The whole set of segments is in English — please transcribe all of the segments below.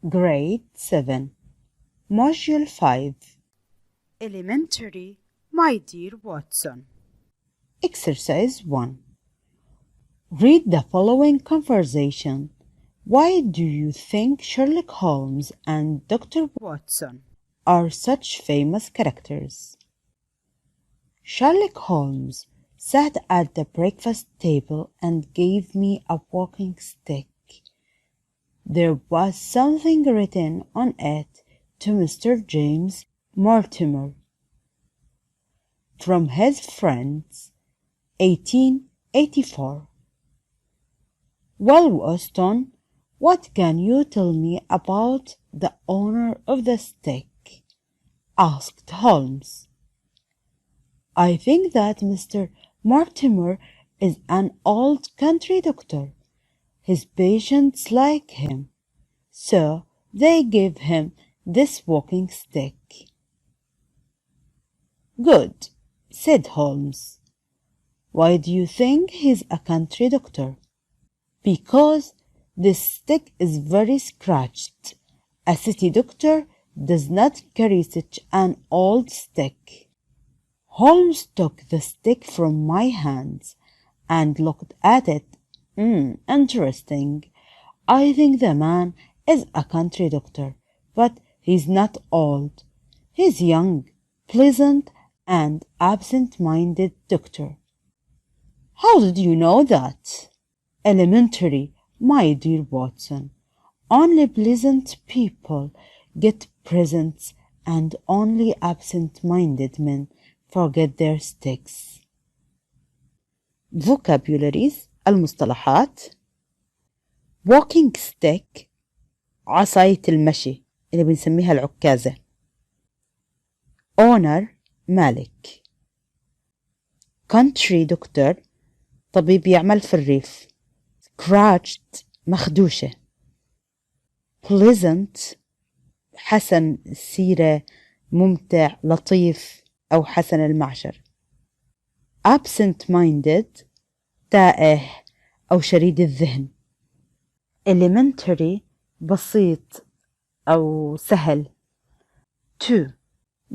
Grade 7 Module 5 Elementary, my dear Watson. Exercise 1. Read the following conversation. Why do you think Sherlock Holmes and Dr. Watson are such famous characters? Sherlock Holmes sat at the breakfast table and gave me a walking stick. There was something written on it to Mr. James Mortimer from his friends, 1884. Well, Watson, what can you tell me about the owner of the stick? Asked Holmes. I think that Mr. Mortimer is an old country doctor. His patients like him, so they gave him this walking stick. Good, said Holmes. Why do you think he's a country doctor? Because this stick is very scratched. A city doctor does not carry such an old stick. Holmes took the stick from my hands and looked at it. Interesting. I think the man is a country doctor, but he's not old. He's young, pleasant, and absent-minded doctor. How did you know that? Elementary, my dear Watson. Only pleasant people get presents, and only absent-minded men forget their sticks. Vocabularies المصطلحات walking stick عصاية المشي اللي بنسميها العكازة owner مالك country doctor طبيب يعمل في الريف scratched مخدوشة pleasant حسن السيرة ممتع لطيف أو حسن المعشر absent-minded تائه أو شريد الذهن elementary بسيط أو سهل 2.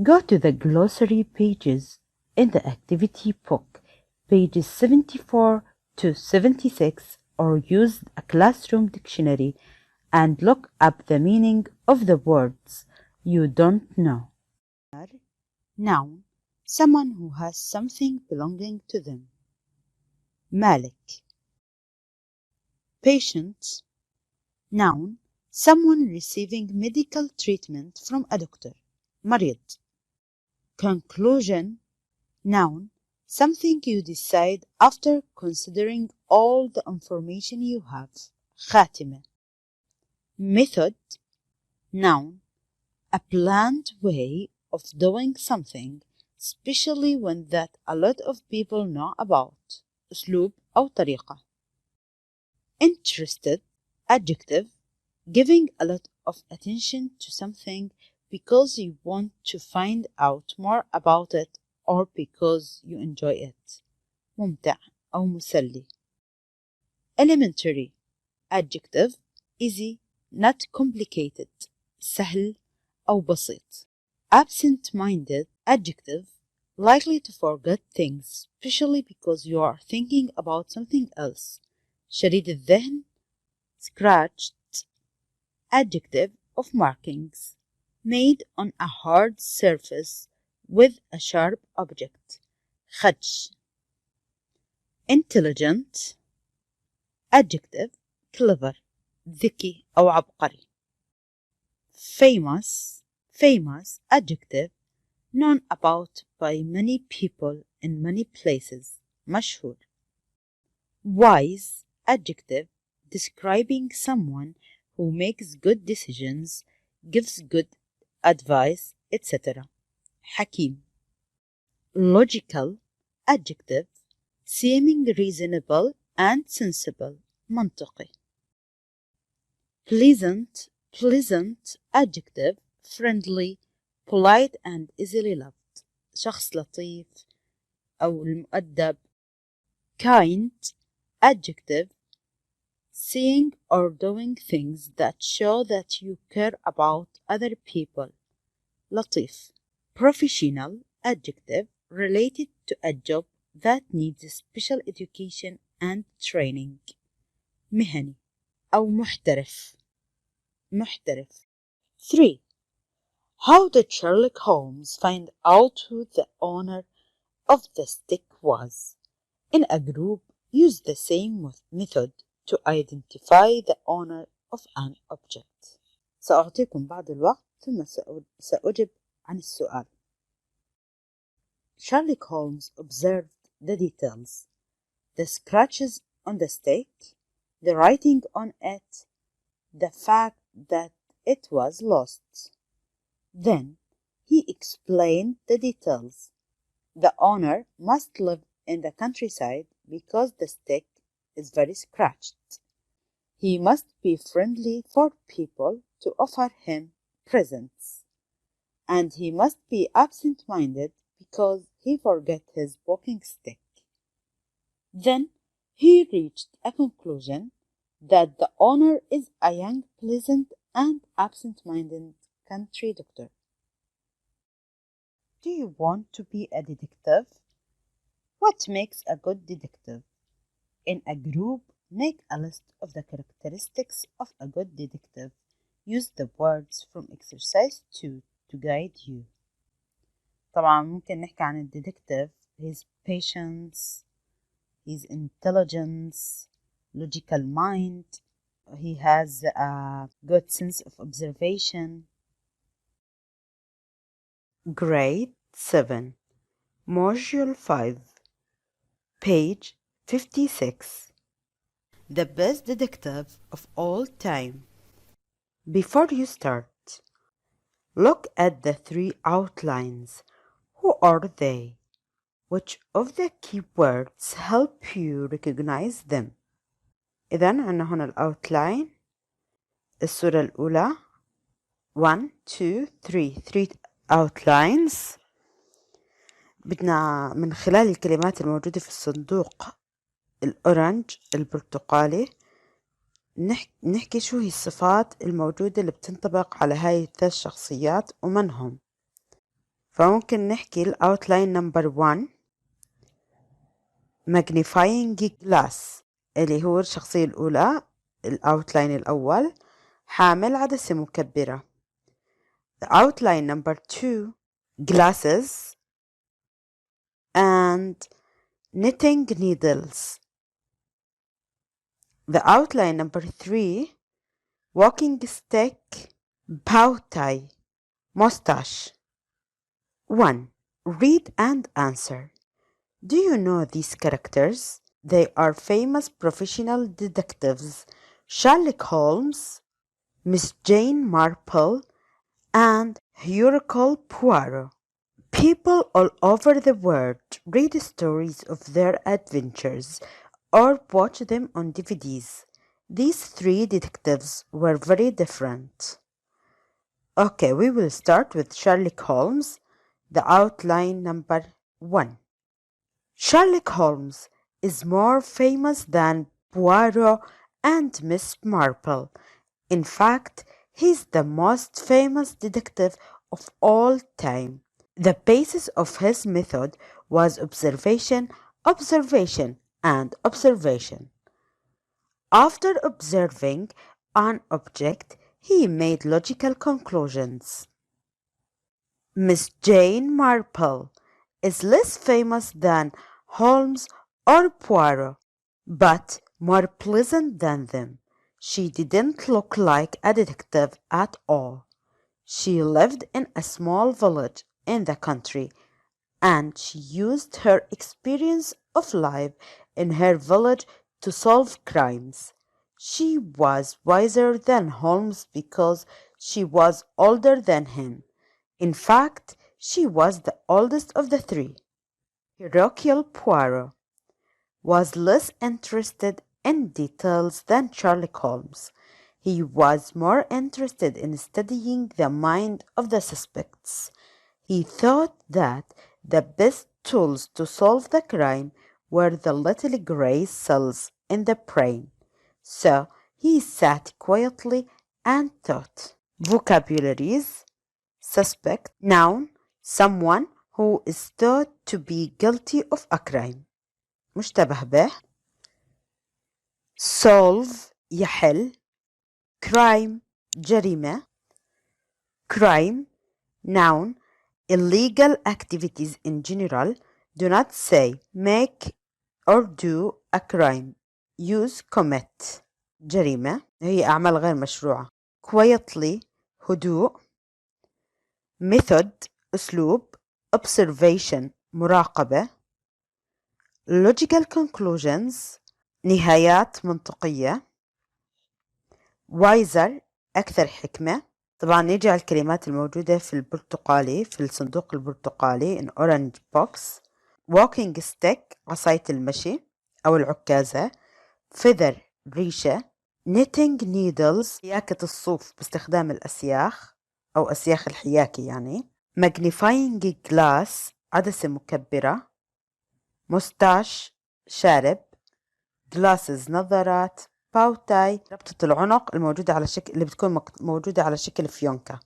Go to the glossary pages in the activity book, pages 74 to 76, or use a classroom dictionary and look up the meaning of the words you don't know. Noun, someone who has something belonging to them. مالك patient noun someone receiving medical treatment from a doctor مريض conclusion noun something you decide after considering all the information you have خاتمة method noun a planned way of doing something especially one that a lot of people know about أسلوب أو طريقة interested adjective giving a lot of attention to something because you want to find out more about it or because you enjoy it ممتع أو مسلي elementary adjective easy not complicated سهل أو بسيط absent-minded adjective likely to forget things, especially because you are thinking about something else. شديد الذهن scratched adjective of markings made on a hard surface with a sharp object. خدش intelligent adjective clever ذكي أو عبقري. famous adjective known about by many people in many places مشهور wise adjective describing someone who makes good decisions gives good advice etc. حكيم logical adjective seeming reasonable and sensible منطقي pleasant adjective friendly polite and easily loved شخص لطيف أو المؤدب kind adjective saying or doing things that show that you care about other people. لطيف. Professional adjective related to a job that needs special education and training. مهني أو محترف. محترف. 3. How did Sherlock Holmes find out who the owner of the stick was? In a group, use the same method to identify the owner of an object. سأعطيكم بعض الوقت ثم سأجب عن السؤال. Sherlock Holmes observed the details, the scratches on the stick, the writing on it, the fact that it was lost. Then he explained the details. The owner must live in the countryside because the stick is very scratched. He must be friendly for people to offer him presents. And he must be absent-minded because he forgot his walking stick. Then he reached a conclusion that the owner is a young, pleasant, and absent-minded country doctor. Do you want to be a detective? What makes a good detective? In a group, make a list of the characteristics of a good detective. Use the words from exercise 2 to guide you. طبعا ممكن نحكي عن الديتكتيف. His patience, his intelligence, logical mind. He has a good sense of observation. Grade 7, Module 5, page 56. The best detective of all time. Before you start, look at the 3 outlines. Who are they? Which of the keywords help you recognize them? إذن عنا هنا الأوتلاين. الصورة الأولى 1 2 3 outlines. بدنا من خلال الكلمات الموجودة في الصندوق الأورنج البرتقالي نحكي شو هي الصفات الموجودة اللي بتنطبق على هاي الثلاث شخصيات ومن هم. فممكن نحكي الأوتلاين نمبر 1 magnifying glass اللي هو الشخصية الأولى. الأوتلاين الأول حامل عدسة مكبرة. The outline number 2 glasses and knitting needles. The outline number 3 walking stick, bow tie, mustache. 1. Read and answer. Do you know these characters? They are famous professional detectives Sherlock Holmes, Miss Jane Marple, and Hercule Poirot. People all over the world read stories of their adventures or watch them on DVDs. These 3 detectives were very different. Okay, we will start with Sherlock Holmes, the outline number 1. Sherlock Holmes is more famous than Poirot and Miss Marple. In fact, he's the most famous detective of all time. The basis of his method was observation, observation, and observation. After observing an object, he made logical conclusions. Miss Jane Marple is less famous than Holmes or Poirot, but more pleasant than them. She didn't look like a detective at all. She lived in a small village in the country, and she used her experience of life in her village to solve crimes. She was wiser than Holmes because she was older than him. In fact, she was the oldest of the 3. Hercule Poirot was less interested in details than Sherlock Holmes. He was more interested in studying the mind of the suspects. He thought that the best tools to solve the crime were the little gray cells in the brain. so he sat quietly and thought. Vocabularies: suspect, noun, someone who is thought to be guilty of a crime. مشتبه به. solve يحل. crime جريمة. crime noun illegal activities in general. Do not say make or do a crime. use commit جريمة هي أعمال غير مشروعة. quietly هدوء. method أسلوب. observation مراقبة. logical conclusions نهايات منطقية. wiser أكثر حكمة. طبعا نيجي على الكلمات الموجودة في البرتقالي في الصندوق البرتقالي in orange box. walking stick عصاية المشي أو العكازة. feather ريشة. knitting needles حياكة الصوف باستخدام الأسياخ أو أسياخ الحياكي يعني. magnifying glass عدسة مكبرة. mustache شارب. glasses نظارات. باو تاي ربطة العنق الموجودة على شكل اللي بتكون موجودة على شكل فيونكة.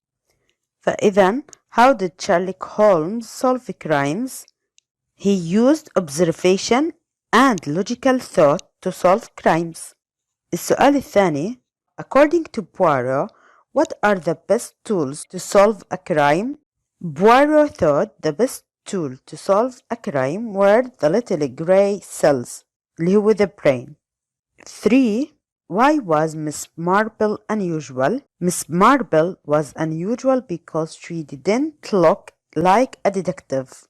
فإذا how did Sherlock Holmes solve crimes? He used observation and logical thought to solve crimes. السؤال الثاني according to Poirot what are the best tools to solve a crime? Poirot thought the best tool to solve a crime were the little grey cells اللي هو the brain. 3. Why was Miss Marple unusual? Miss Marple was unusual because she didn't look like a detective.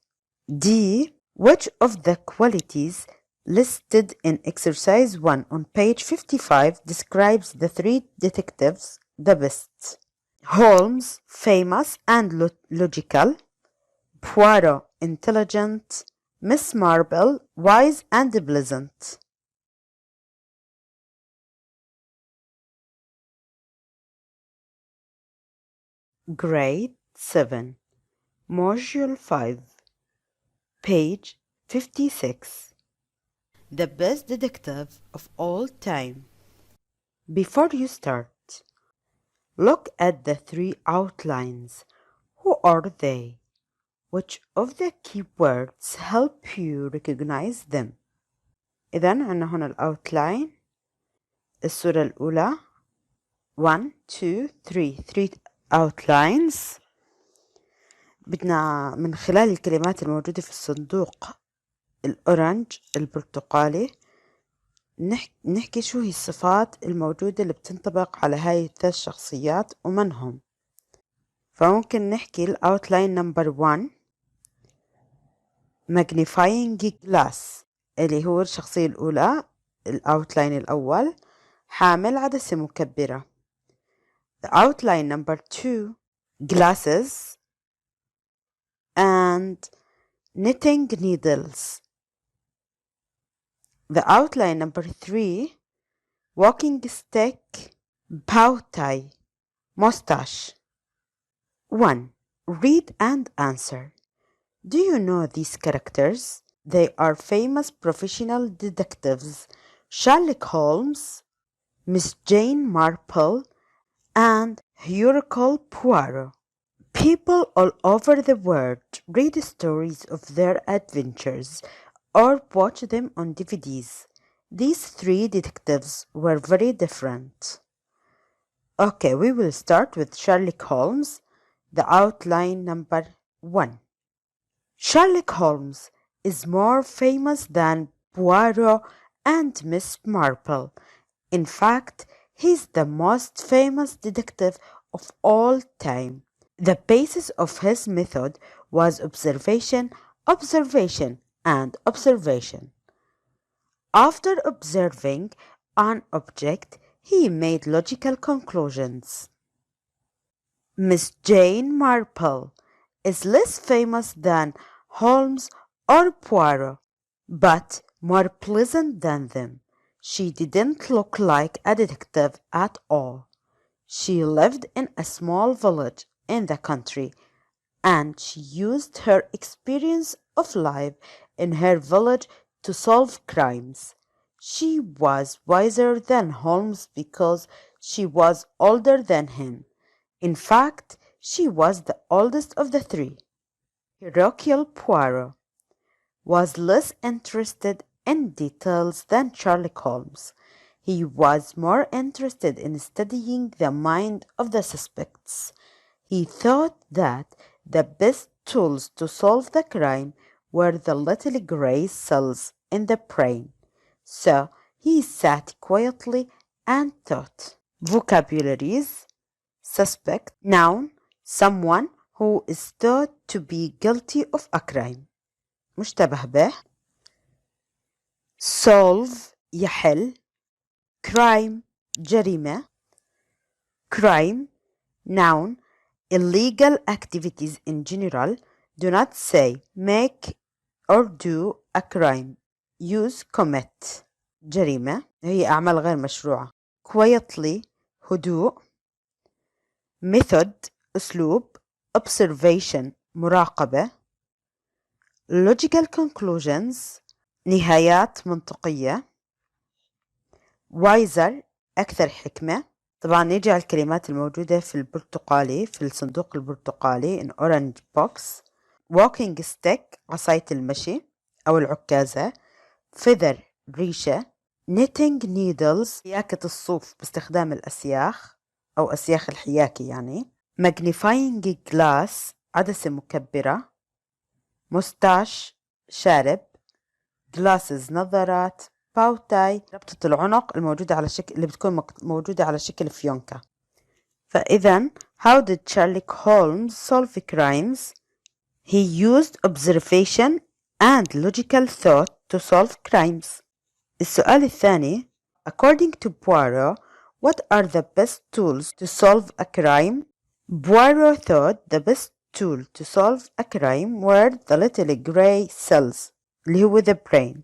D. Which of the qualities listed in exercise 1 on page 55 describes the three detectives the best? Holmes, famous and logical. Poirot, intelligent. Miss Marple, wise and pleasant. Grade 7, Module 5, page 56. The best detective of all time. Before you start, look at the three outlines. Who are they? Which of the keywords help you recognize them? إذن عندنا هنا الأوتلاين. الصورة الأولى 1 2 3 outlines. بدنا من خلال الكلمات الموجودة في الصندوق الأورنج البرتقالي نحكي شو هي الصفات الموجودة اللي بتنطبق على هاي الثلاث شخصيات ومن هم. فممكن نحكي الأوتلاين نمبر 1 magnifying glass اللي هو الشخصية الأولى الأوتلاين الأول حامل عدسة مكبرة. The outline number 2 glasses and knitting needles. The outline number 3 walking stick, bow tie, mustache. 1. Read and answer. Do you know these characters? They are famous professional detectives Sherlock Holmes, Miss Jane Marple, and Hercule Poirot. People all over the world read stories of their adventures or watch them on DVDs. These three detectives were very different. Okay, we will start with Sherlock Holmes, the outline number 1. Sherlock Holmes is more famous than Poirot and Miss Marple. In fact, he's the most famous detective of all time. The basis of his method was observation, observation, and observation. After observing an object, he made logical conclusions. Miss Jane Marple is less famous than Holmes or Poirot, but more pleasant than them. She didn't look like a detective at all. She lived in a small village in the country, and she used her experience of life in her village to solve crimes. She was wiser than Holmes because she was older than him. In fact, she was the oldest of the three. Hercule Poirot was less interested in details than Sherlock Holmes. He was more interested in studying the mind of the suspects. He thought that the best tools to solve the crime were the little gray cells in the brain. So he sat quietly and thought. Vocabularies: suspect, noun, someone who is thought to be guilty of a crime. مشتبه به. solve يحل. crime جريمة. crime noun illegal activities in general. Do not say make or do a crime. Use commit. جريمة هي أعمال غير مشروعة. quietly هدوء. method أسلوب. observation مراقبة. logical conclusions نهايات منطقية. wiser أكثر حكمة. طبعا نيجي على الكلمات الموجودة في البرتقالي في الصندوق البرتقالي in orange box. walking stick عصاية المشي أو العكازة. feather ريشة. knitting needles حياكة الصوف باستخدام الأسياخ أو أسياخ الحياكي يعني. magnifying glass عدسة مكبرة. مستاش شارب. glasses نظارات. باو تاي ربطة العنق الموجودة على شكل اللي بتكون موجودة على شكل فيونكة. فإذا how did Sherlock Holmes solve crimes? He used observation and logical thought to solve crimes. السؤال الثاني according to Poirot, what are the best tools to solve a crime? Poirot thought the best tool to solve a crime were the little gray cells اللي هو the brain.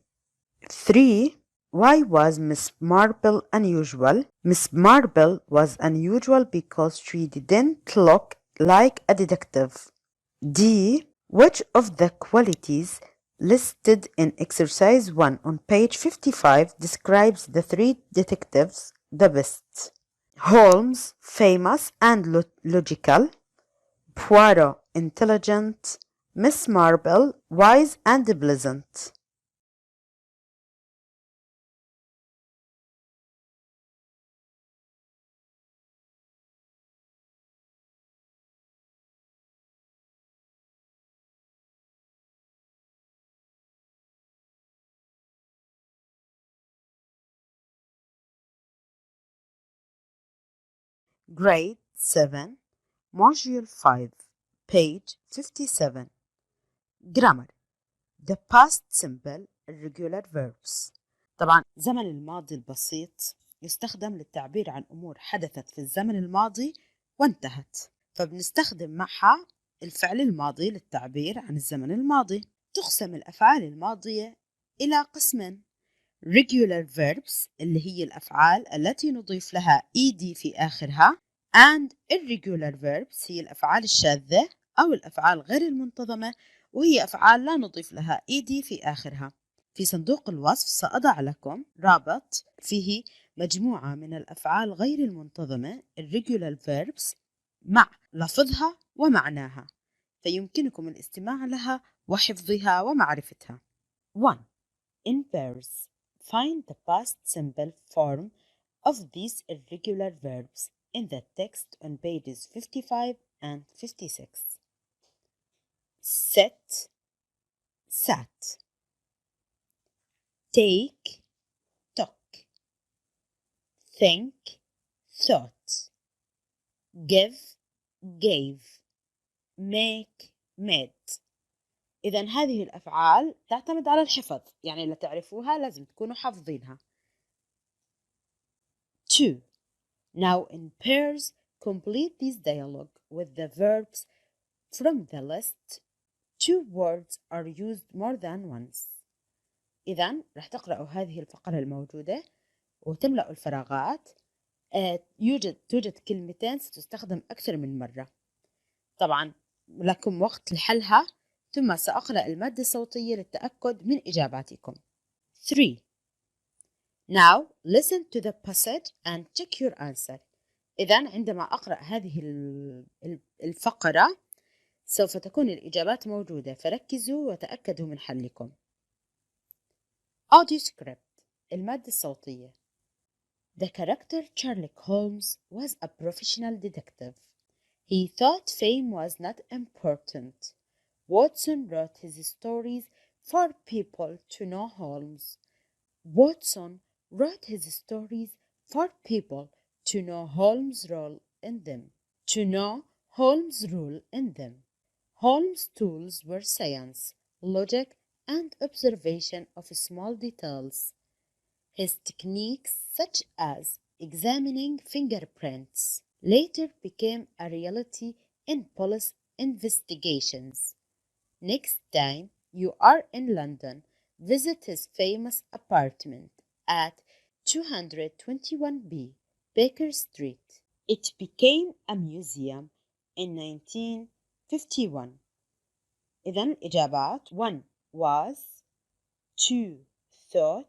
3. Why was Miss Marple unusual? Miss Marple was unusual because she didn't look like a detective. D. Which of the qualities listed in exercise 1 on page 55 describes the three detectives the best? Holmes, famous and logical. Poirot, intelligent. Miss Marple, wise and pleasant. Grade 7, Module 5, page 57. Grammar. The past simple irregular verbs. طبعا زمن الماضي البسيط يستخدم للتعبير عن أمور حدثت في الزمن الماضي وانتهت، فبنستخدم معها الفعل الماضي للتعبير عن الزمن الماضي. تقسم الأفعال الماضية إلى قسمين: regular verbs اللي هي الأفعال التي نضيف لها ed في آخرها and irregular verbs هي الأفعال الشاذة أو الأفعال غير المنتظمة وهي أفعال لا نضيف لها ed في آخرها. في صندوق الوصف سأضع لكم رابط فيه مجموعة من الأفعال غير المنتظمة irregular verbs مع لفظها ومعناها، فيمكنكم الاستماع لها وحفظها ومعرفتها. 1. In pairs, find the past simple form of these irregular verbs in the text on pages 55 and 56. Sit, sat. Take, took. Think, thought. Give, gave. Make, made. إذن هذه الأفعال تعتمد على الحفظ، يعني اللي تعرفوها لازم تكونوا حافظينها. 2. Now in pairs, complete this dialogue with the verbs from the list. 2 words are used more than once. إذن رح تقرأوا هذه الفقرة الموجودة وتملأوا الفراغات. توجد كلمتين ستستخدم أكثر من مرة. طبعا لكم وقت لحلها، ثم سأقرأ المادة الصوتية للتأكد من إجاباتكم. 3. Now listen to the passage and check your answer. إذن عندما أقرأ هذه الفقرة سوف تكون الإجابات موجودة، فركزوا وتأكدوا من حلكم. Audio script. المادة الصوتية. The character Sherlock Holmes was a professional detective. He thought fame was not important. Watson wrote his stories for people to know Holmes. Watson wrote his stories for people to know Holmes' role in them. To know Holmes' role in them. Holmes' tools were science, logic, and observation of small details. His techniques, such as examining fingerprints, later became a reality in police investigations. Next time you are in London, visit his famous apartment at 221B Baker Street. It became a museum in 1951. إذن الإجابات 1 was, 2 thought,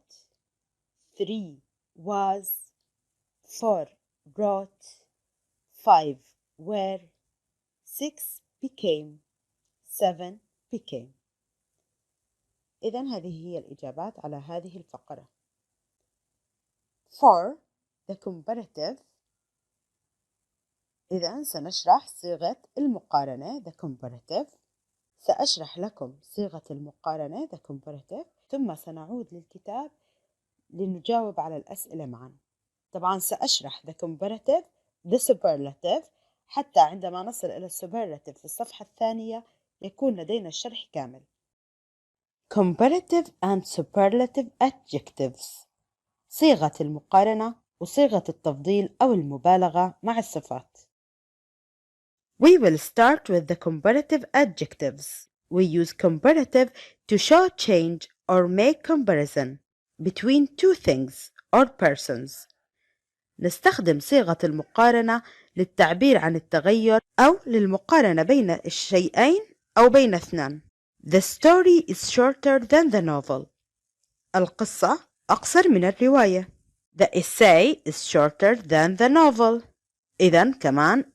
3 was, 4 wrote, 5 were, 6 became, 7 became. إذن هذه هي الإجابات على هذه الفقرة. For the comparative. إذن سنشرح صيغة المقارنة the comparative. سأشرح لكم صيغة المقارنة the comparative، ثم سنعود للكتاب لنجاوب على الأسئلة معا. طبعا سأشرح the comparative the superlative حتى عندما نصل إلى superlative في الصفحة الثانية يكون لدينا الشرح كامل. Comparative and superlative adjectives. صيغة المقارنة وصيغة التفضيل أو المبالغة مع الصفات. We will start with the comparative adjectives. We use comparative to show change or make comparison between two things or persons. نستخدم صيغة المقارنة للتعبير عن التغير أو للمقارنة بين الشيئين أو بين اثنان. The story is shorter than the novel. القصة أقصر من الرواية. The essay is shorter than the novel. إذن كمان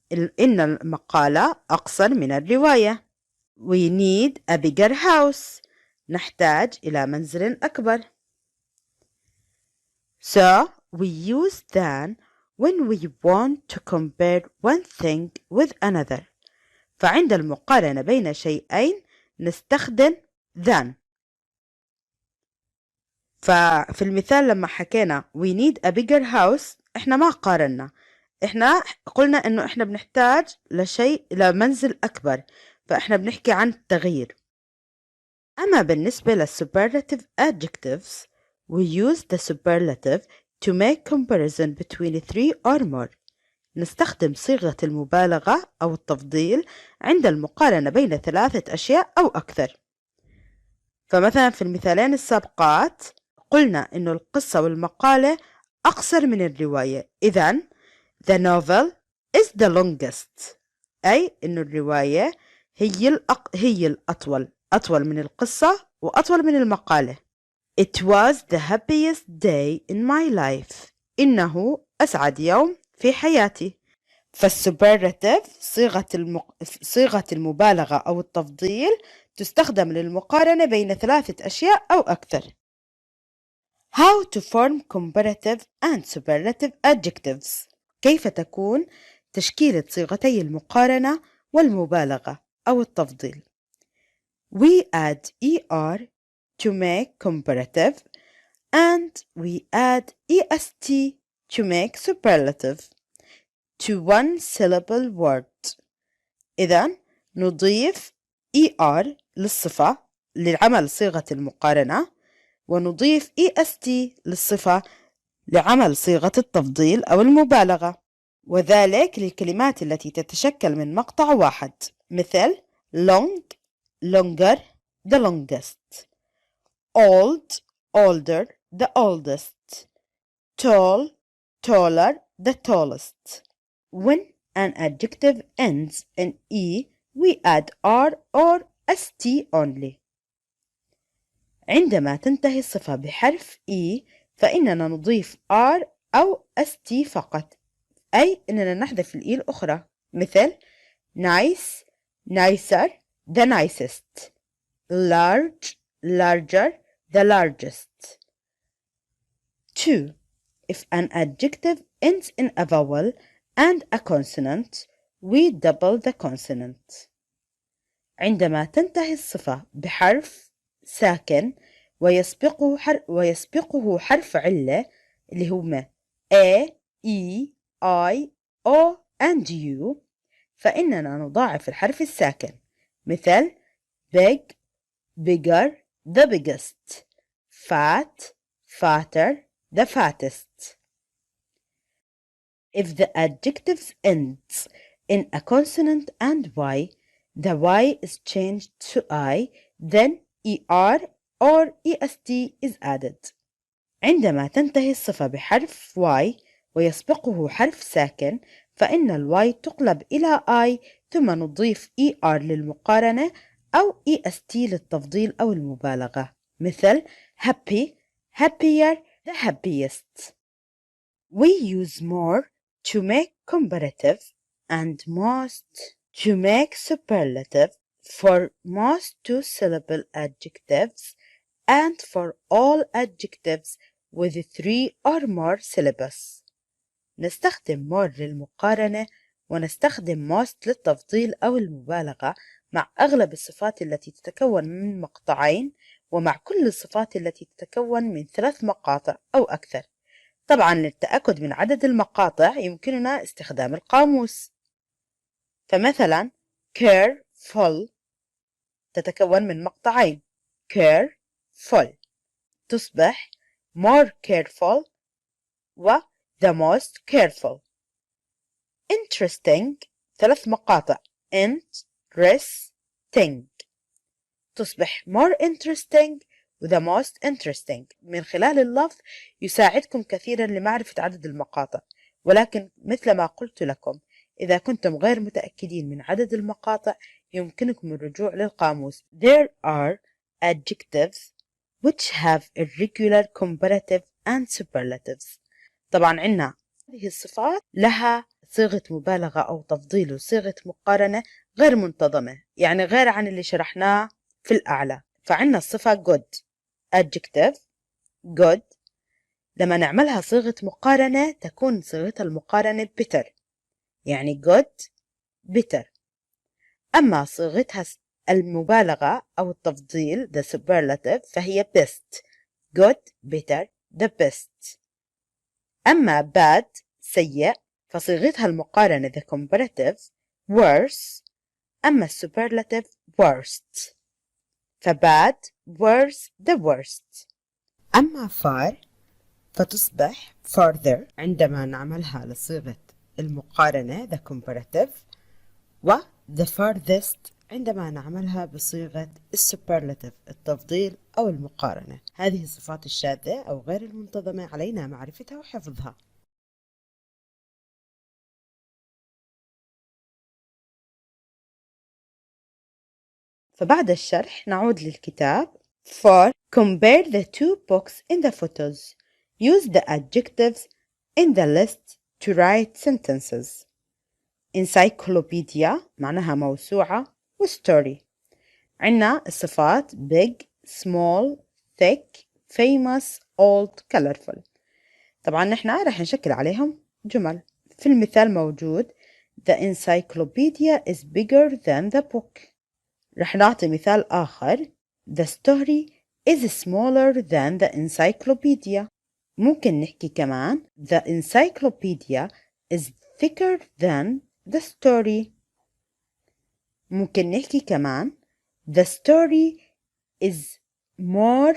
إن المقالة أقصر من الرواية. We need a bigger house. نحتاج إلى منزل أكبر. So we use than when we want to compare one thing with another. فعند المقارنة بين شيئين نستخدم than. ففي المثال لما حكينا we need a bigger house احنا ما قارنا، احنا قلنا انه احنا بنحتاج لمنزل اكبر، فاحنا بنحكي عن التغيير. اما بالنسبة للsuperlative adjectives we use the superlative to make comparison between three or more. نستخدم صيغة المبالغة أو التفضيل عند المقارنة بين 3 أشياء أو أكثر. فمثلا في المثالين السابقات قلنا إنه القصة والمقالة أقصر من الرواية. إذن the novel is the longest، أي إنه الرواية هي الأطول، أطول من القصة وأطول من المقالة. It was the happiest day in my life. إنه أسعد يوم في حياتي. فالسوبرلاتيف صيغة المبالغة أو التفضيل تستخدم للمقارنة بين 3 أشياء أو أكثر. How to form comparative and superlative adjectives. كيف تكون تشكيلة صيغتي المقارنة والمبالغة أو التفضيل. We add ER to make comparative and we add EST to make superlative to one syllable word. إذن نضيف ER للصفة لعمل صيغة المقارنة ونضيف EST للصفة لعمل صيغة التفضيل أو المبالغة، وذلك للكلمات التي تتشكل من مقطع واحد مثل long longer the longest, old older the oldest, tall taller the tallest. When an adjective ends in E we add R or ST only. عندما تنتهي الصفة بحرف E فإننا نضيف R أو ST فقط، أي أننا نحذف الإي الأخرى، مثل nice nicer the nicest، large larger the largest. 2. If an adjective ends in a vowel and a consonant, we double the consonant. عندما تنتهي الصفة بحرف ساكن ويسبقه حرف علة اللي هما A, E, I, O and U، فإننا نضاعف الحرف الساكن، مثل big bigger the biggest، fat fatter the fattest. If the adjective ends in a consonant and Y, the Y is changed to I, then ER or EST is added. عندما تنتهي الصفة بحرف Y ويسبقه حرف ساكن، فإن الواي تقلب إلى I ثم نضيف ER للمقارنة أو EST للتفضيل أو المبالغة، مثل happy happier the happiest. We use more to make comparative and most to make superlative for most two-syllable adjectives and for all adjectives with 3 or more syllables. نستخدم more للمقارنة ونستخدم most للتفضيل أو المبالغة مع أغلب الصفات التي تتكون من مقطعين ومع كل الصفات التي تتكون من 3 مقاطع أو أكثر. طبعا للتأكد من عدد المقاطع يمكننا استخدام القاموس، فمثلا careful تتكون من مقطعين careful تصبح more careful و the most careful. interesting 3 مقاطع interesting تصبح more interesting و the most interesting. من خلال اللفظ يساعدكم كثيرا لمعرفة عدد المقاطع، ولكن مثل ما قلت لكم إذا كنتم غير متأكدين من عدد المقاطع يمكنكم الرجوع للقاموس. There are adjectives which have irregular comparative and superlatives. طبعا عندنا هذه الصفات لها صيغة مبالغة أو تفضيل وصيغة مقارنة غير منتظمة، يعني غير عن اللي شرحناه في الأعلى. فعندنا الصفة good adjective good لما نعملها صيغة مقارنة تكون صيغتها المقارنة better، يعني good better. أما صيغتها المبالغة أو التفضيل the superlative فهي best good better the best. أما bad سيء فصيغتها المقارنة the comparative worse، أما superlative worst فbad worse the worst. أما far فتصبح farther عندما نعملها لصيغة المقارنة the comparative، و the farthest عندما نعملها بصيغة السوبرلاتيف التفضيل أو المقارنة. هذه الصفات الشاذة أو غير المنتظمة علينا معرفتها وحفظها. فبعد الشرح نعود للكتاب. For compare the two books in the photos. Use the adjectives in the list to write sentences. Encyclopedia معناها موسوعة و story. عنا الصفات big, small, thick, famous, old, colorful. طبعا نحنا رح نشكل عليهم جمل. في المثال موجود The encyclopedia is bigger than the book. رح نعطي مثال آخر The story is smaller than the encyclopedia. ممكن نحكي كمان The encyclopedia is thicker than the story. ممكن نحكي كمان The story is more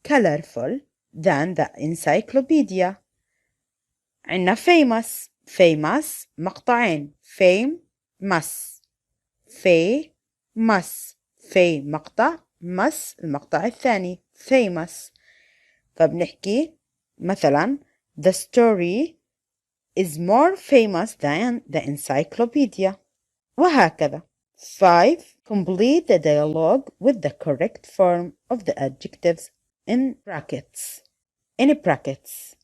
colorful than the encyclopedia. عنا famous. famous مقطعين famous famous في مقطع مس المقطع الثاني famous. فبنحكي مثلا The story is more famous than the encyclopedia وهكذا. 5. Complete the dialogue with the correct form of the adjectives in brackets. in brackets.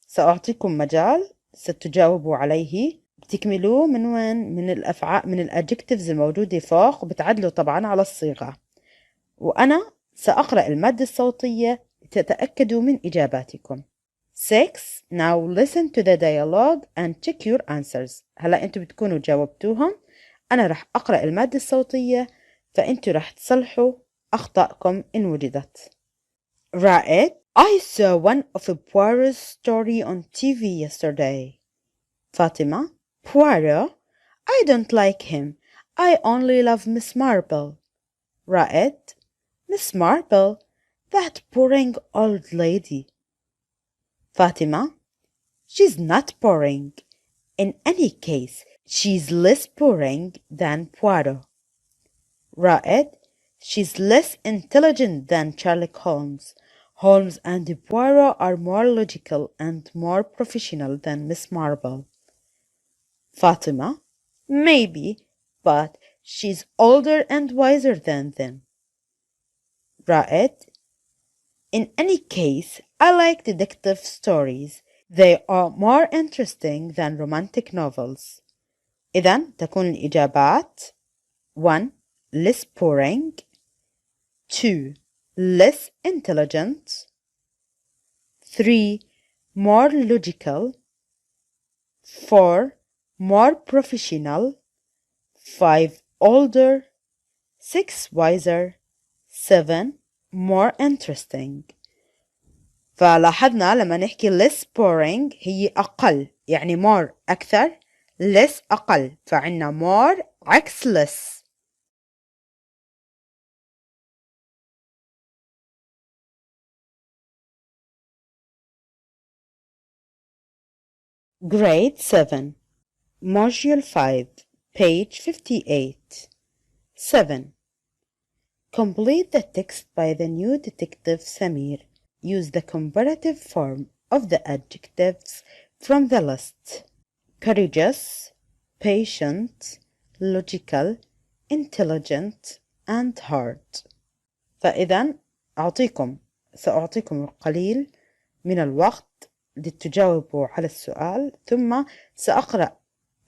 سأعطيكم مجال ستجاوبوا عليه، بتكملوه من وين؟ من الأفعال، من الادجكتيفز الموجودة فوق، وبتعدلوا طبعا على الصيغة، وأنا سأقرأ المادة الصوتية لتتأكدوا من إجاباتكم. 6. Now listen to the dialogue and check your answers. هلا أنتوا بتكونوا جاوبتوهم، أنا رح أقرأ المادة الصوتية فأنتوا رح تصلحوا أخطائكم إن وجدت. رائد: I saw one of Poirot's story on TV yesterday. فاطمة: Poirot? I don't like him. I only love Miss Marple. رائد: Miss Marple? That boring old lady. فاطمة: She's not boring. In any case, she's less boring than Poirot. رائد: She's less intelligent than Sherlock Holmes. Holmes and Poirot are more logical and more professional than Miss Marple. Fatima: Maybe, but she's older and wiser than them. Ra'ed: In any case, I like detective stories. They are more interesting than romantic novels. إذن تكون الإجابات: 1. Less boring. 2. Less intelligent. 3. More logical. 4. More professional. 5. Older. 6. Wiser. 7. More interesting. فلاحظنا لما نحكي less boring هي أقل، يعني more أكثر، less أقل، فعنا more عكس less. Grade 7 Module 5 Page 58 7. Complete the text by the new detective Samir. Use the comparative form of the adjectives from the list: courageous, patient, logical, intelligent, and hard. فإذا سأعطيكم القليل من الوقت لتجاوبوا على السؤال، ثم سأقرأ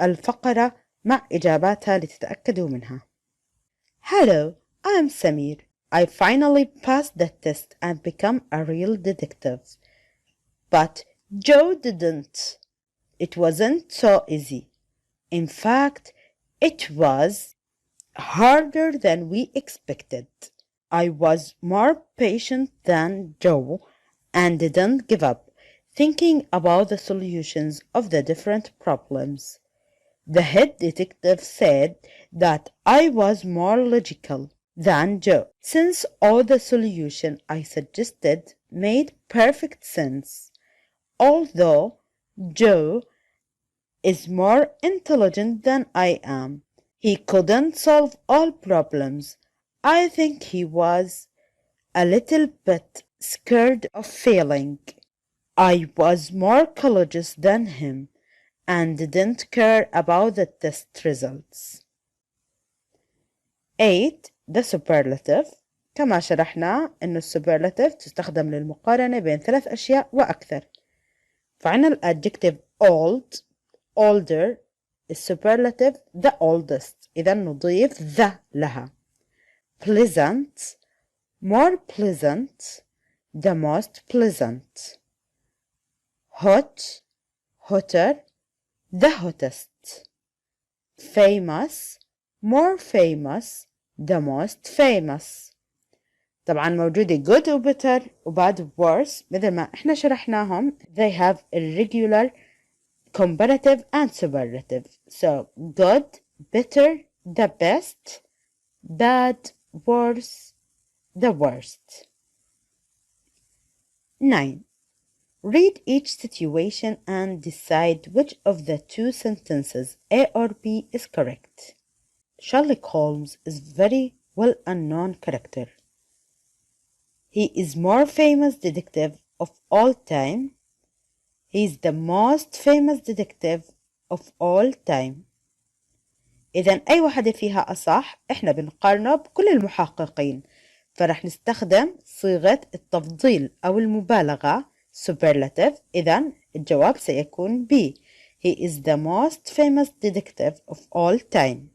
الفقرة مع إجاباتها لتتأكدوا منها. Hello, I'm Samir. I finally passed the test and become a real detective. But Joe didn't. It wasn't so easy. In fact, it was harder than we expected. I was more patient than Joe and didn't give up, thinking about the solutions of the different problems. The head detective said that I was more logical than Joe, since all the solutions I suggested made perfect sense. Although Joe is more intelligent than I am, he couldn't solve all problems. I think he was a little bit scared of failing. I was more courageous than him and didn't care about the test results. 8. The superlative. كما شرحنا إنه السوبرلاتيف تستخدم للمقارنة بين 3 أشياء وأكثر. فعنا الادجكتيف old, older، السوبرلاتيف the oldest، إذا نضيف the لها. Pleasant, more pleasant، the most pleasant. Hot, hotter، the hottest. Famous, more famous، the most famous. طبعا موجودة good و better وبعد worse مثل ما احنا شرحناهم. They have irregular, comparative and superlative. So good, better, the best, bad, worse, the worst. 9. Read each situation and decide which of the 2 sentences A or B is correct. Sherlock Holmes is very well-known character. He is more famous detective of all time. He is the most famous detective of all time. إذن أي واحدة فيها أصح إحنا بنقارنه بكل المحققين، فرح نستخدم صيغة التفضيل أو المبالغة superlative. إذن الجواب سيكون B. He is the most famous detective of all time.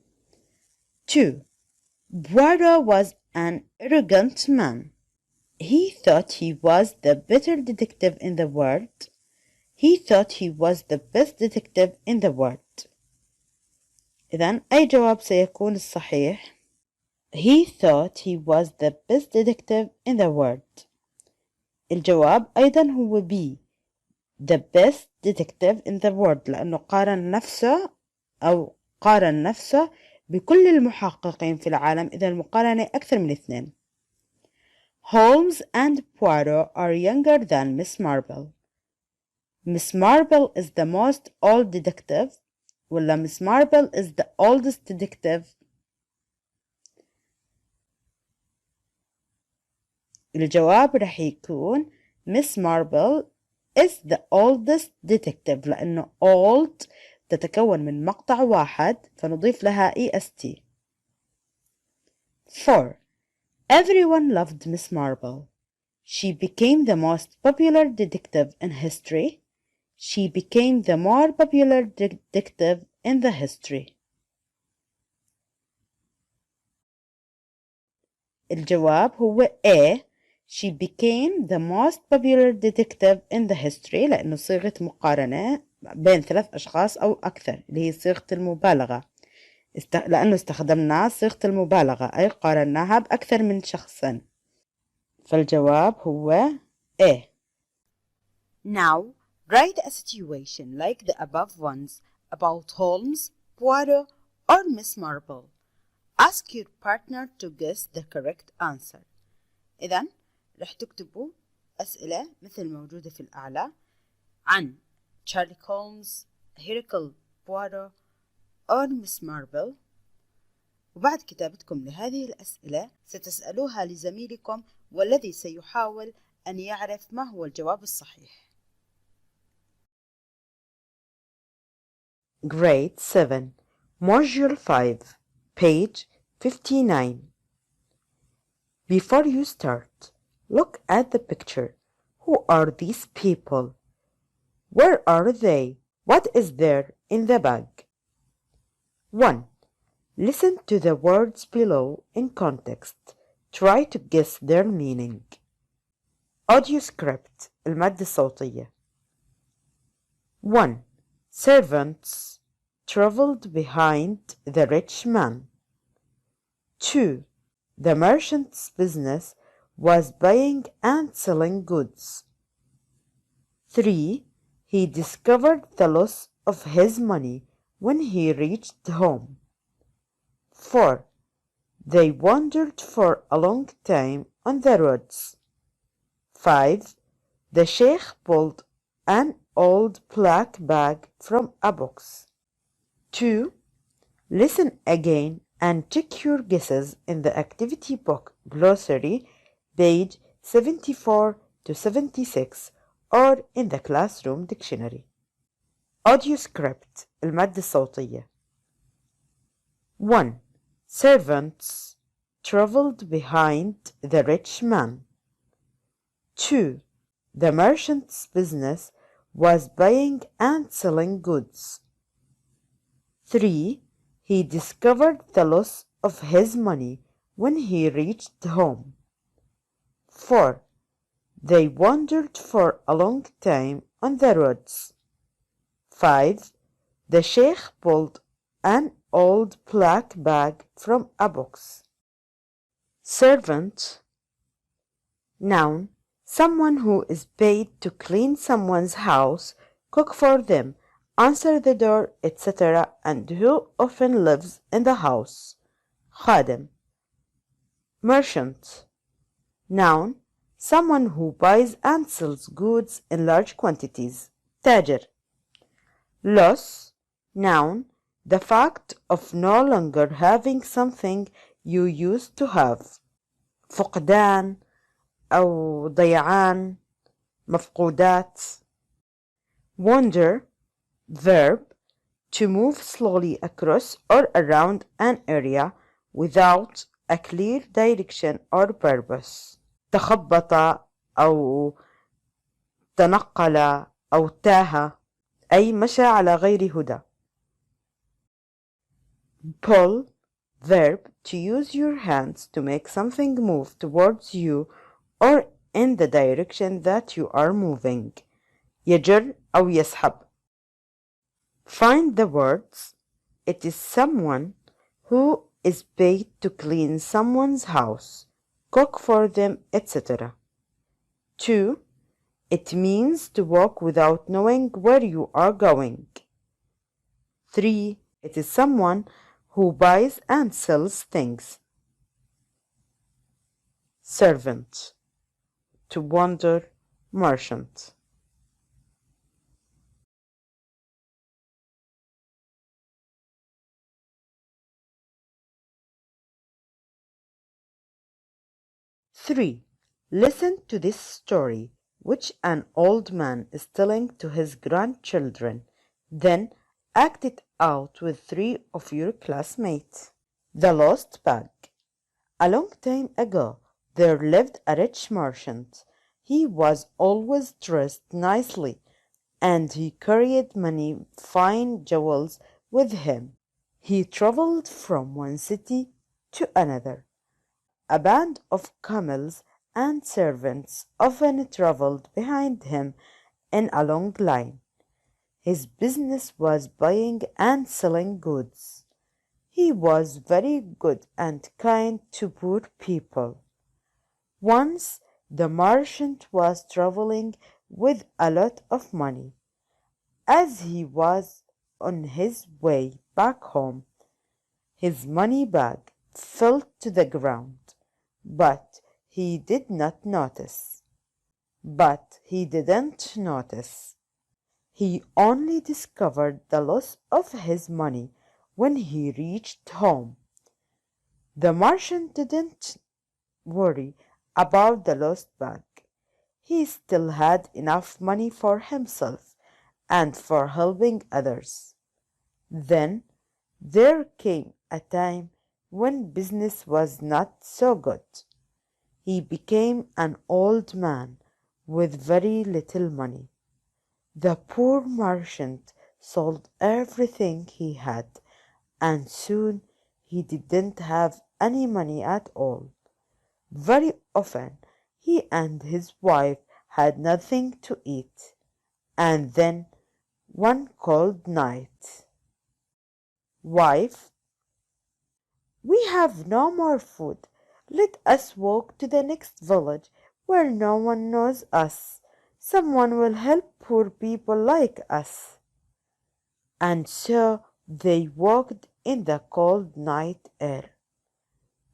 2. Poirot was an arrogant man. He thought he was the better detective in the world. He thought he was the best detective in the world. إذن أي جواب سيكون الصحيح؟ He thought he was the best detective in the world. الجواب أيضا هو B. The best detective in the world، لأنه قارن نفسه بكل المحققين في العالم. إذا المقارنة أكثر من 2. Holmes and Poirot are younger than Miss Marple. Miss Marple is the most old detective ولا Miss Marple is the oldest detective؟ الجواب رح يكون Miss Marple is the oldest detective، لأنه old تتكون من مقطع واحد فنضيف لها est. 4. Everyone loved Miss Marple. She became the most popular detective in history. She became the more popular detective in the history. الجواب هو A. She became the most popular detective in the history، لأنه صيغة مقارنة بين 3 أشخاص أو أكثر اللي هي صيغة المبالغة. لأنه استخدمنا صيغة المبالغة أي قارناها بأكثر من شخص. فالجواب هو A. Now write a situation like the above ones about Holmes, Poirot, or Miss Marple. Ask your partner to guess the correct answer. إذن رح تكتبوا أسئلة مثل موجودة في الأعلى عن شارلوك هولمز، هيركل بوارو، أو مس ماربل. وبعد كتابتكم لهذه الأسئلة ستسألوها لزميلكم والذي سيحاول أن يعرف ما هو الجواب الصحيح. Grade 7 Module 5 Page 59. Before you start, look at the picture. Who are these people? Where are they? What is there in the bag? 1. Listen to the words below in context. Try to guess their meaning. Audio script المادة الصوتية. 1. Servants traveled behind the rich man. 2. The merchant's business was buying and selling goods. 3. He discovered the loss of his money when he reached home. 4. They wandered for a long time on the roads. 5. The sheikh pulled an old black bag from a box. 2. Listen again and check your guesses in the activity book glossary, page 74 to 76, or in the classroom dictionary. Audio script المادة الصوتية. 1. Servants traveled behind the rich man. 2. The merchant's business was buying and selling goods. 3. He discovered the loss of his money when he reached home. 4. They wandered for a long time on the roads. 5. The sheikh pulled an old black bag from a box. Servant. Noun. Someone who is paid to clean someone's house, cook for them, answer the door, etc., and who often lives in the house. خادم. Merchant. Noun. Someone who buys and sells goods in large quantities. تاجر. Loss. Noun. The fact of no longer having something you used to have. فقدان أو ضيعان، مفقودات. Wander. Verb. To move slowly across or around an area without a clear direction or purpose. تخبط أو تنقل أو تاه، أي مشى على غير هدى. Pull, verb to use your hands to make something move towards you or in the direction that you are moving. يجر أو يسحب. Find the words. It is someone who is paid to clean someone's house, cook for them, etc. 2. It means to walk without knowing where you are going. 3. It is someone who buys and sells things. Servant, to wander, merchant. Three. Listen to this story, which an old man is telling to his grandchildren. Then act it out with 3 of your classmates. The Lost Bag. A long time ago, there lived a rich merchant. He was always dressed nicely, and he carried many fine jewels with him. He traveled from one city to another. A band of camels and servants often traveled behind him in a long line. His business was buying and selling goods. He was very good and kind to poor people. Once the merchant was traveling with a lot of money. As he was on his way back home, his money bag fell to the ground, but he didn't notice. He only discovered the loss of his money when he reached home. The merchant didn't worry about the lost bag. He still had enough money for himself and for helping others. Then there came a time when business was not so good. He became an old man with very little money. The poor merchant sold everything he had, and soon he didn't have any money at all. Very often he and his wife had nothing to eat. And then one cold night, "Wife, we have no more food. Let us walk to the next village where no one knows us. Someone will help poor people like us." And so they walked in the cold night air.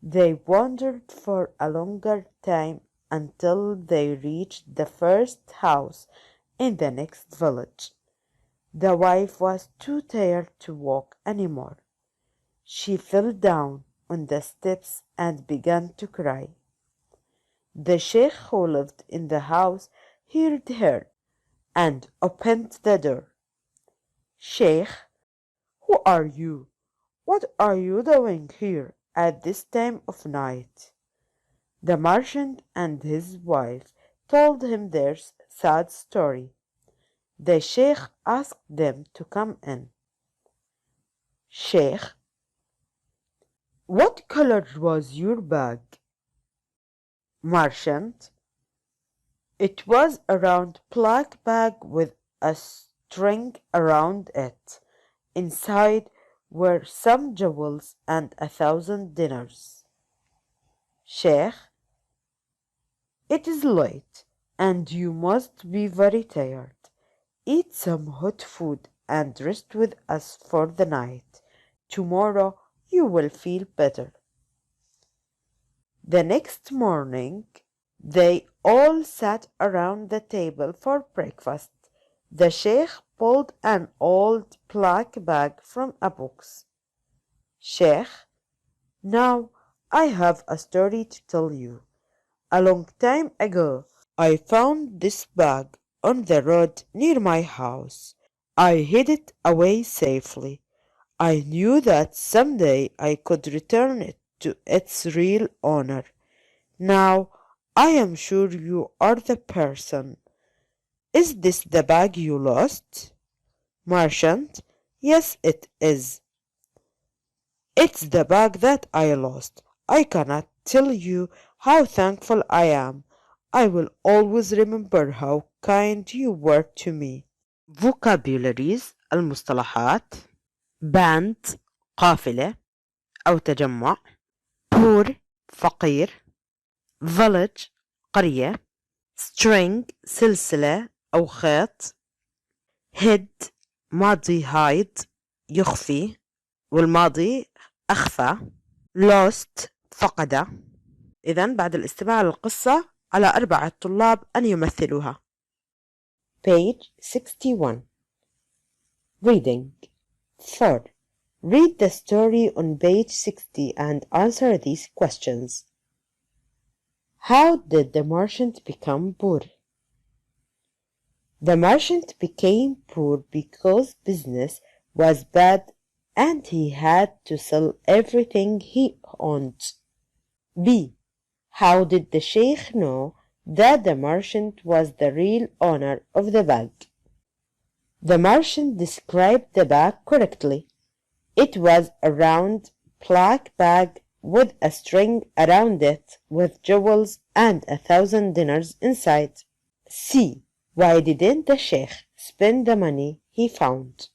They wandered for a longer time until they reached the first house in the next village. The wife was too tired to walk any more. She fell down on the steps and began to cry. The sheikh who lived in the house heard her and opened the door. "Sheikh, who are you? What are you doing here at this time of night?" The merchant and his wife told him their sad story. The sheikh asked them to come in. "Sheikh, what color was your bag?" Merchant: "It was a round black bag with a string around it. Inside were some jewels and 1,000 dinars." "Sheikh, it is late and you must be very tired. Eat some hot food and rest with us for the night. Tomorrow you will feel better." The next morning they all sat around the table for breakfast. The sheikh pulled an old black bag from a box. "Sheikh, now I have a story to tell you. A long time ago I found this bag on the road near my house. I hid it away safely. I knew that someday I could return it. to its real owner. Now, I am sure you are the person. Is this the bag you lost? Merchant: Yes, it is. It's the bag that I lost. I cannot tell you how thankful I am. I will always remember how kind you were to me. Vocabularies المصطلحات: band قافلة أو تجمع، poor فقير، village قرية، string سلسلة أو خيط، hid ماضي hide يخفي والماضي أخفى، lost فقد. إذن بعد الاستماع للقصة على 4 طلاب أن يمثلوها. Page 61. Reading 4. Read the story on page 60 and answer these questions. How did the merchant become poor? The merchant became poor because business was bad and he had to sell everything he owned. B. How did the sheikh know that the merchant was the real owner of the bag? The merchant described the bag correctly. It was a round, black bag with a string around it with jewels and 1,000 dinars inside. C. Why didn't the sheikh spend the money he found?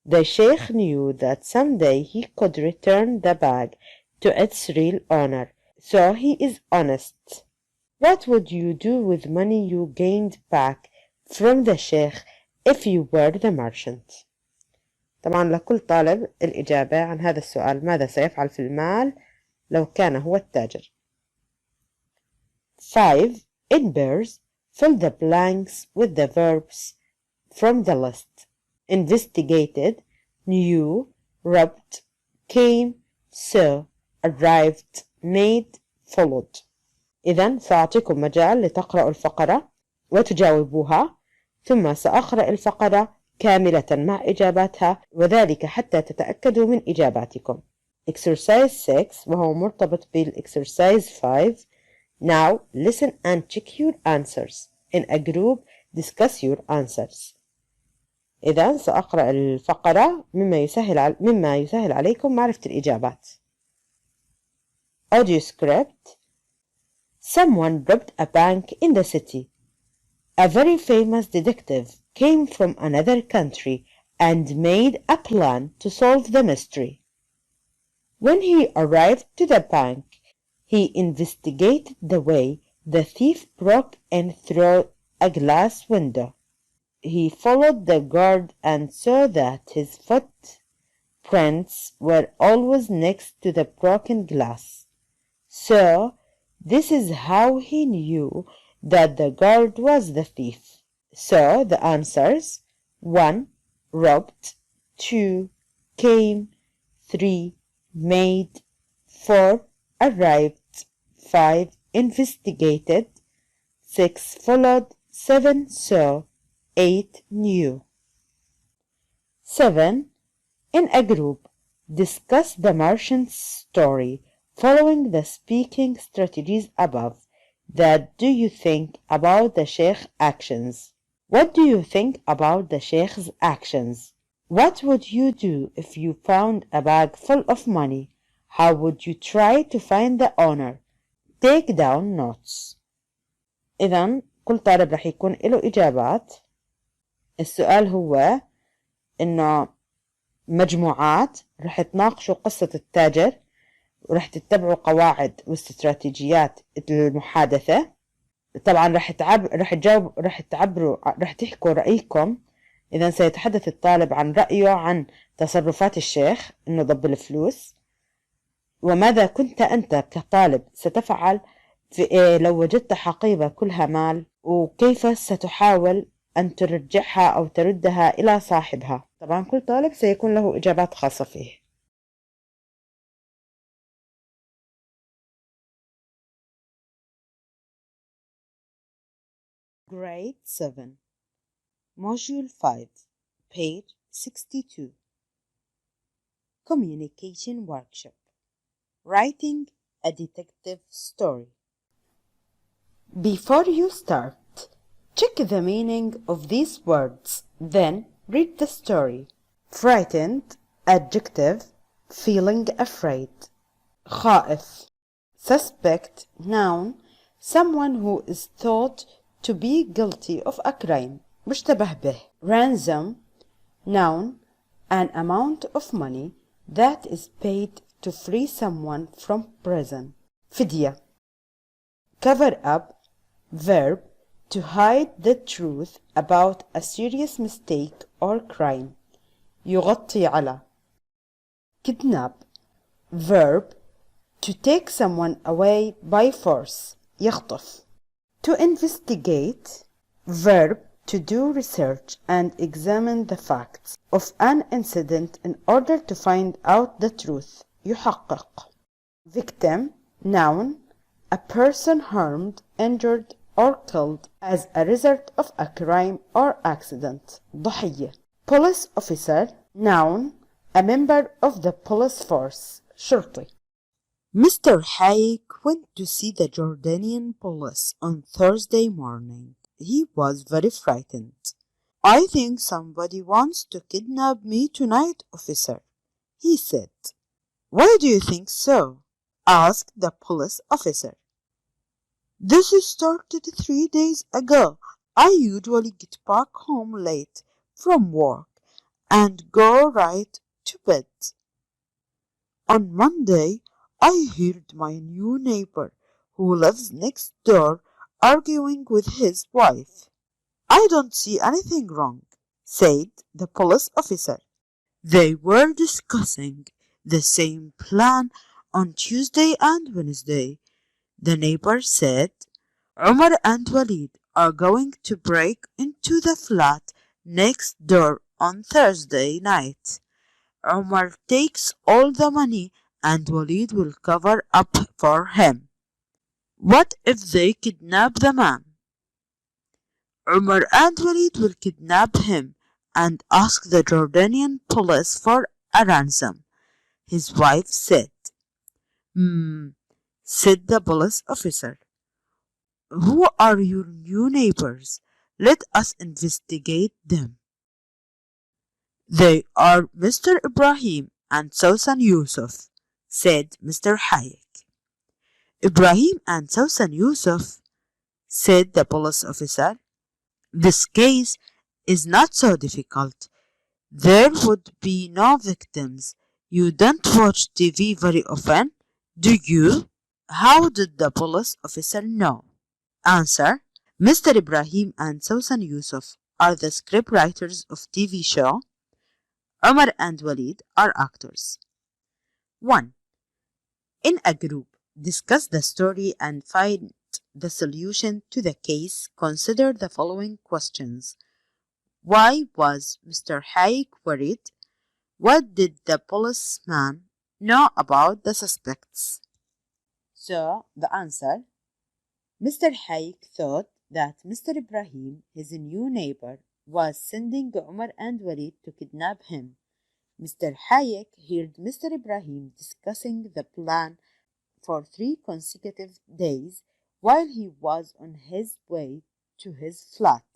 The sheikh knew that someday he could return the bag to its real owner, so he is honest. What would you do with money you gained back from the sheikh if you were the merchant? طبعا لكل طالب الإجابة عن هذا السؤال: ماذا سيفعل في المال لو كان هو التاجر؟ 5. In pairs, fill the blanks with the verbs from the list. Investigated, knew, robbed, came, saw, arrived, made, followed. إذن سأعطيكم مجال لتقرأوا الفقرة وتجاوبوها، ثم سأقرأ الفقرة كاملة مع إجاباتها، وذلك حتى تتأكدوا من إجاباتكم. Exercise 6 وهو مرتبط بالإكسرسايز 5. Now listen and check your answers. In a group, discuss your answers. إذن سأقرأ الفقرة مما يسهل عليكم معرفة الإجابات. Audio script. Someone robbed a bank in the city. A very famous detective came from another country and made a plan to solve the mystery. When he arrived to the bank, he investigated the way the thief broke in through a glass window. He followed the guard and saw that his footprints were always next to the broken glass. So, this is how he knew that the guard was the thief. So, the answers: 1. Robbed, 2. Came, 3. Made, 4. Arrived, 5. Investigated, 6. Followed, 7. Saw, 8. Knew. 7. In a group, discuss the merchant's story following the speaking strategies above. That do you think about the sheikh's actions? What do you think about the sheikh's actions? What would you do if you found a bag full of money? How would you try to find the owner? Take down notes. إذن كل طالب رح يكون له إجابات. السؤال هو إنه مجموعات رح تناقشوا قصة التاجر، ورح تتبعوا قواعد واستراتيجيات المحادثة. طبعا رح تحكوا رأيكم. إذا سيتحدث الطالب عن رأيه عن تصرفات الشيخ إنه ضب الفلوس، وماذا كنت أنت كطالب ستفعل لو وجدت حقيبة كلها مال، وكيف ستحاول أن ترجعها أو تردها إلى صاحبها. طبعا كل طالب سيكون له إجابات خاصة فيه. Grade 7 Module 5 Page 62 Communication Workshop writing a detective story. Before you start, check the meaning of these words, then read the story. Frightened, adjective, feeling afraid. خائف, suspect, noun, someone who is thought to be guilty of a crime, مشتبه به. Ransom, noun, an amount of money that is paid to free someone from prison. فدية, cover up, verb, to hide the truth about a serious mistake or crime. يغطي على. Kidnap, verb, to take someone away by force. يخطف. To investigate, verb, to do research and examine the facts of an incident in order to find out the truth. يحقق. Victim, noun, a person harmed, injured, or killed as a result of a crime or accident. ضحية. Police officer, noun, a member of the police force. شرطي. Mr. Hayek went to see the Jordanian police on Thursday morning. He was very frightened. I think somebody wants to kidnap me tonight, officer, he said. Why do you think so? Asked the police officer. This started 3 days ago. I usually get back home late from work and go right to bed. On Monday, I heard my new neighbor, who lives next door, arguing with his wife. I don't see anything wrong, said the police officer. They were discussing the same plan on Tuesday and Wednesday. The neighbor said, Umar and Walid are going to break into the flat next door on Thursday night. Umar takes all the money and Walid will cover up for him. What if they kidnap the man? Umar and Walid will kidnap him and ask the Jordanian police for a ransom, his wife said. Said the police officer. Who are your new neighbors? Let us investigate them. They are Mr. Ibrahim and Susan Yusuf, said Mr. Hayek. Ibrahim and Susan Yusuf, said the police officer. This case is not so difficult. There would be no victims. You don't watch TV very often, do you? How did the police officer know? Answer. Mr. Ibrahim and Susan Yusuf are the scriptwriters of TV show. Umar and Walid are actors. 1. In a group, discuss the story and find the solution to the case. Consider the following questions. Why was Mr. Hayek worried? What did the policeman know about the suspects? So, the answer. Mr. Hayek thought that Mr. Ibrahim, his new neighbor, was sending Umar and Walid to kidnap him. Mr. Hayek heard Mr. Ibrahim discussing the plan for 3 consecutive days while he was on his way to his flat.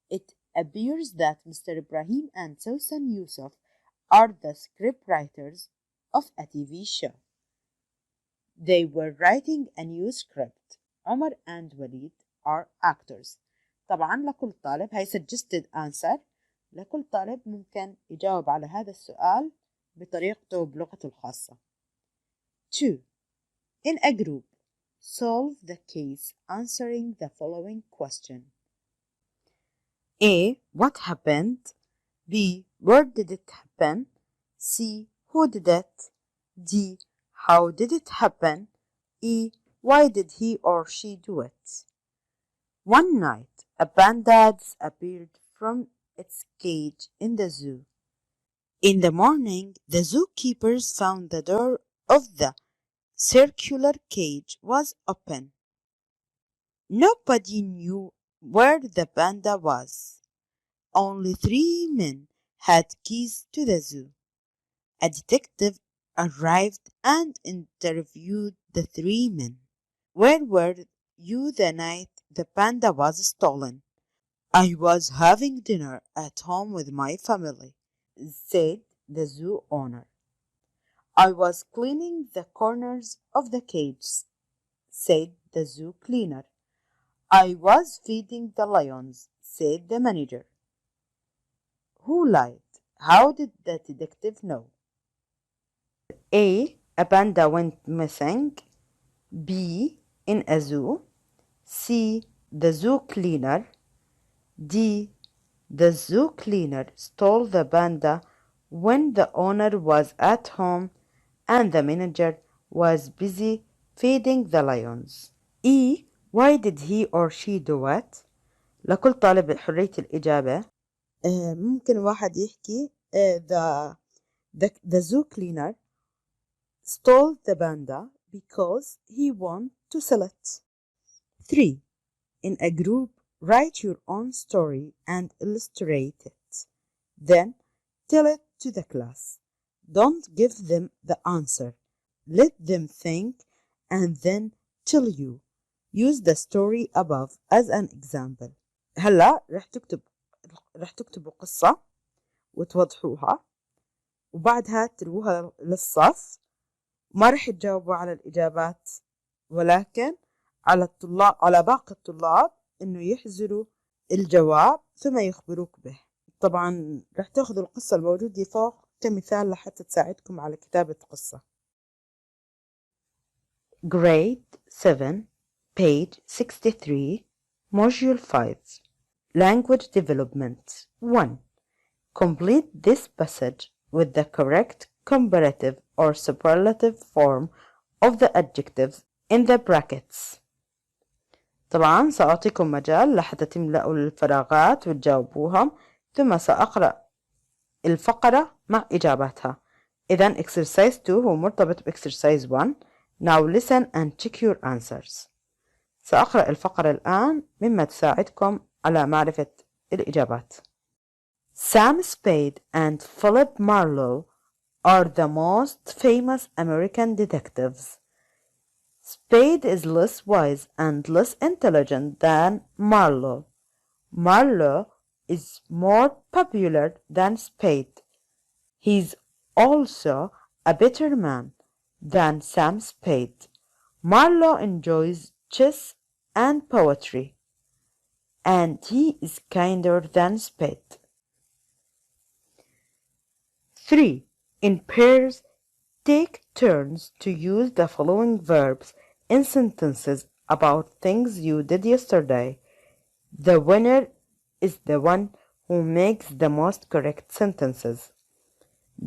It appears that Mr. Ibrahim and Susan Yusuf are the scriptwriters of a TV show. They were writing a new script. Umar and Walid are actors. طبعا لكل طالب هي suggested answer. لكل طالب ممكن يجاوب على هذا السؤال بطريقته بلغته الخاصة. 2. In a group, solve the case answering the following question. A. What happened? B. Where did it happen? C. Who did it? D. How did it happen? E. Why did he or she do it? One night, a panda disappeared from its cage in the zoo. In the morning, the zookeepers found the door of the circular cage was open. Nobody knew where the panda was. Only 3 men had keys to the zoo. A detective arrived and interviewed the three men. Where were you the night the panda was stolen? I was having dinner at home with my family, said the zoo owner. I was cleaning the corners of the cages, said the zoo cleaner. I was feeding the lions, said the manager. Who lied? How did the detective know? A. A panda went missing. B. In a zoo. C. The zoo cleaner. D. The zoo cleaner stole the panda when the owner was at home and the manager was busy feeding the lions. E. Why did he or she do it? لكل طالب حرية الإجابة. ممكن واحد يحكي the zoo cleaner stole the panda because he wanted to sell it. 3. In a group, write your own story and illustrate it. Then tell it to the class. Don't give them the answer. Let them think and then tell you. Use the story above as an example. هلا رح تكتبوا قصة وتوضحوها وبعدها تروها للصف. ما رح تجاوبوا على الإجابات ولكن على باقي الطلاب إنه يحزروا الجواب ثم يخبروك به. طبعا رح تاخذوا القصة الموجودة فوق كمثال لحتى تساعدكم على كتابة قصة. Grade 7 page 63 Module 5 Language Development 1. Complete this passage with the correct comparative or superlative form of the adjectives in the brackets. طبعا سأعطيكم مجال لحتى تملأوا الفراغات وتجاوبوهم ثم سأقرأ الفقرة مع إجاباتها. إذن exercise 2 هو مرتبط exercise 1. Now listen and check your answers. سأقرأ الفقرة الآن مما تساعدكم على معرفة الإجابات. Sam Spade and Philip Marlowe are the most famous American detectives. Spade is less wise and less intelligent than Marlowe. Marlowe is more popular than Spade. He's also a better man than Sam Spade. Marlowe enjoys chess and poetry, and he is kinder than Spade. 3. In pairs, take turns to use the following verbs in sentences about things you did yesterday. The winner is the one who makes the most correct sentences.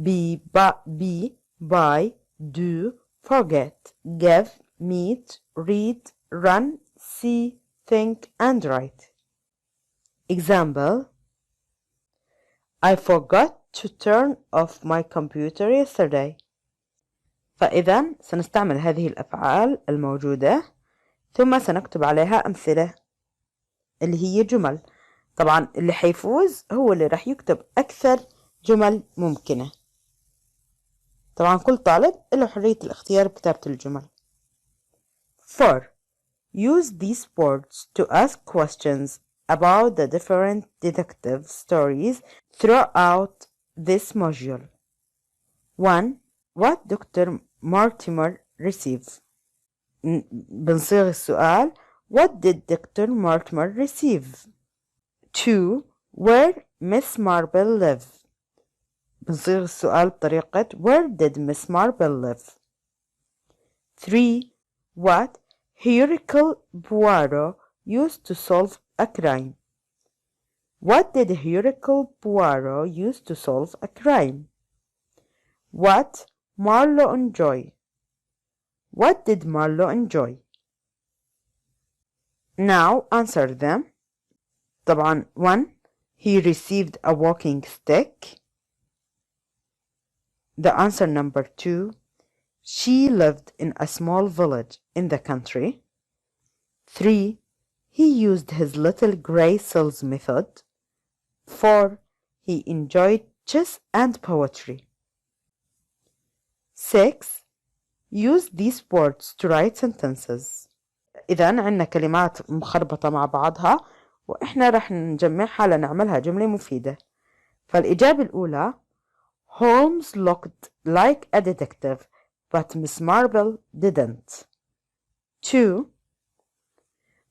Be, buy, do, forget, give, meet, read, run, see, think, and write. Example: I forgot to turn off my computer yesterday. فإذا سنستعمل هذه الأفعال الموجودة ثم سنكتب عليها أمثلة اللي هي جمل. طبعا اللي حيفوز هو اللي راح يكتب أكثر جمل ممكنة. طبعا كل طالب له حرية الاختيار بكتابة الجمل. 4. Use these words to ask questions about the different detective stories throughout this module. 1. What Dr. Mortimer receive? بنصيغ السؤال What did Dr. Mortimer receive? 2. Where Miss Marple live? بنصيغ السؤال بطريقة Where did Miss Marple live? 3. What Hercule Poirot used to solve a crime? What did Hercule Poirot use to solve a crime? What Marlowe enjoy? What did Marlowe enjoy? Now answer them. طبعا 1. He received a walking stick. The answer number 2. She lived in a small village in the country. 3. He used his little gray cells method. 4. He enjoyed chess and poetry. 6. Use these words to write sentences. إذا عندنا كلمات مخربطة مع بعضها وإحنا رح نجمعها لنعملها جملة مفيدة. فالإجابة الأولى Holmes looked like a detective but Miss Marple didn't. 2.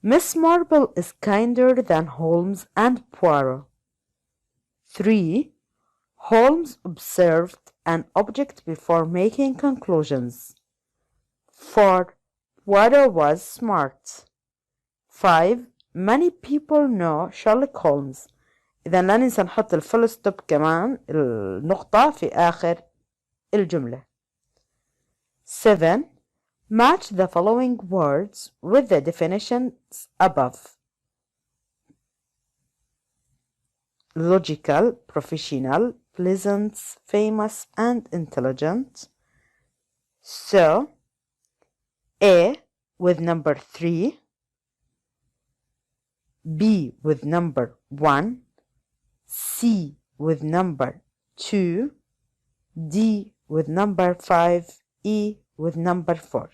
Miss Marple is kinder than Holmes and Poirot. 3. Holmes observed an object before making conclusions. 4. Poirot was smart. 5. Many people know Sherlock Holmes. إذا لا ننسى نحط الفول ستوب كمان النقطة في آخر الجملة. 7. Match the following words with the definitions above. Logical, professional, pleasant, famous, and intelligent. So, A with number 3, B with number 1, C with number 2, D with number 5, E with number 4.